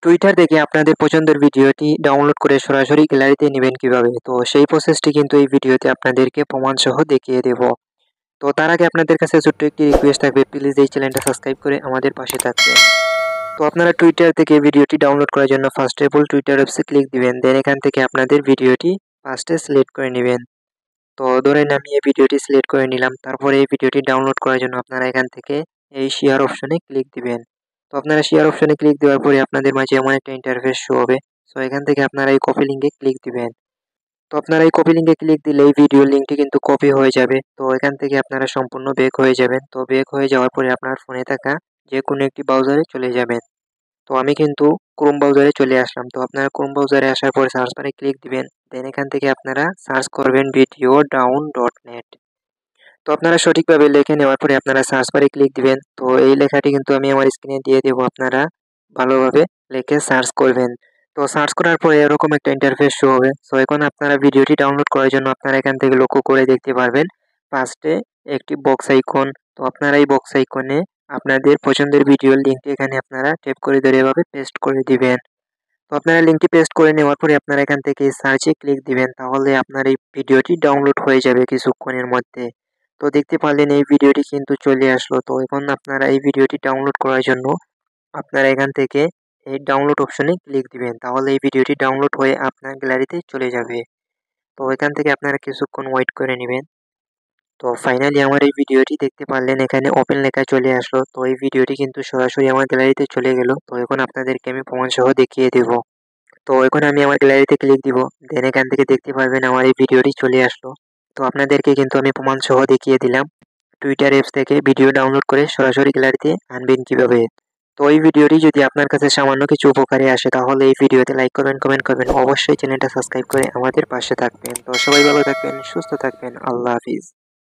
Twitter থেকে আপনাদের পছন্দের ভিডিওটি ডাউনলোড করে সরাসরি গ্যালারিতে নেবেন কিভাবে, তো সেই প্রসেসটি কিন্তু এই ভিডিওতে আপনাদেরকে প্রমাণ সহ দেখিয়ে দেব। তো তার আগে আপনাদের কাছে ছোট্ট একটি রিকোয়েস্ট থাকবে, প্লিজ এই চ্যানেলটা সাবস্ক্রাইব করে আমাদের পাশে থাকবেন। তো আপনারা টুইটার থেকে ভিডিওটি ডাউনলোড করার জন্য ফার্স্ট অফ অল টুইটার অ্যাপসে ক্লিক দিবেন, দেন এখান থেকে আপনাদের ভিডিওটি ফার্স্টে সিলেক্ট করে নেবেন। তো ধরেন আমি এই ভিডিওটি সিলেক্ট করে নিলাম, তারপরে এই ভিডিওটি ডাউনলোড করার জন্য আপনারা এখান থেকে এই শেয়ার অপশনে ক্লিক দিবেন। তো আপনারা শেয়ার অপশনে ক্লিক দেওয়ার পরে আপনাদের মাঝে এমন একটা ইন্টারফেস শো হবে। সো এখান থেকে আপনারা এই কপি লিঙ্কে ক্লিক দিবেন। তো আপনারা এই কপি লিঙ্কে ক্লিক দিলে এই ভিডিও লিঙ্কটি কিন্তু কপি হয়ে যাবে। তো এখান থেকে আপনারা সম্পূর্ণ ব্যাক হয়ে যাবেন। তো ব্যাক হয়ে যাওয়ার পরে আপনার ফোনে থাকা যে কোনো একটি ব্রাউজারে চলে যাবেন। তো আমি কিন্তু ক্রোম ব্রাউজারে চলে আসলাম। তো আপনারা ক্রোম ব্রাউজারে আসার পরে সার্চ বারে ক্লিক দিবেন। দেন এখান থেকে আপনারা সার্চ করবেন videodown.net। তো আপনারা সঠিকভাবে লিখে নেওয়ার পরে আপনারা সার্চ বারে ক্লিক দিবেন। তো এই লেখাটি কিন্তু আমি আমার স্ক্রিনে দিয়ে দেব, আপনারা ভালোভাবে লিখে সার্চ করবেন। তো সার্চ করার পরে এরকম একটা ইন্টারফেস শো হবে। সো এখন আপনারা ভিডিওটি ডাউনলোড করার জন্য আপনারা এখান থেকে লক্ষ্য করে দেখতে পারবেন ফার্স্টে একটি বক্স আইকন। তো আপনারা এই বক্স আইকনে আপনাদের পছন্দের ভিডিওর লিঙ্কটি এখানে আপনারা ট্যাপ করে ধরে এভাবে পেস্ট করে দিবেন। তো আপনারা লিঙ্কটি পেস্ট করে নেওয়ার পরে আপনারা এখান থেকে সার্চে ক্লিক দিবেন, তাহলে আপনার এই ভিডিওটি ডাউনলোড হয়ে যাবে কিছুক্ষণের মধ্যে। তো দেখতে পারলেন এই ভিডিওটি কিন্তু চলে আসলো। তো এখন আপনারা এই ভিডিওটি ডাউনলোড করার জন্য আপনারা এখান থেকে এই ডাউনলোড অপশনে ক্লিক দিবেন, তাহলে এই ভিডিওটি ডাউনলোড হয়ে আপনার গ্যালারিতে চলে যাবে। তো এখান থেকে আপনারা কিছুক্ষণ ওয়েট করে নেবেন। তো ফাইনালি আমার এই ভিডিওটি দেখতে পারলেন এখানে ওপেন লেখা চলে আসলো। তো এই ভিডিওটি কিন্তু সরাসরি আমার গ্যালারিতে চলে গেল। তো এখন আপনাদেরকে আমি প্রমাণ সহ দেখিয়ে দেব। তো এখন আমি আমার গ্যালারিতে ক্লিক দিব, দেন এখান থেকে দেখতে পারবেন আমার এই ভিডিওটি চলে আসলো। তো আপনাদেরকে কিন্তু আমি প্রমাণ সহ দেখিয়ে দিলাম টুইটার অ্যাপস থেকে ভিডিও ডাউনলোড করে সরাসরি গ্যালারিতে আনবেন কিভাবে। তো এই ভিডিওটি যদি আপনার কাছে সামান্য কিছু উপকারে আসে, তাহলে এই ভিডিওতে লাইক করবেন, কমেন্ট করবেন, অবশ্যই চ্যানেলটা সাবস্ক্রাইব করে আমাদের পাশে থাকবেন। তো সবাই ভালো থাকবেন, সুস্থ থাকবেন, আল্লাহ হাফিজ।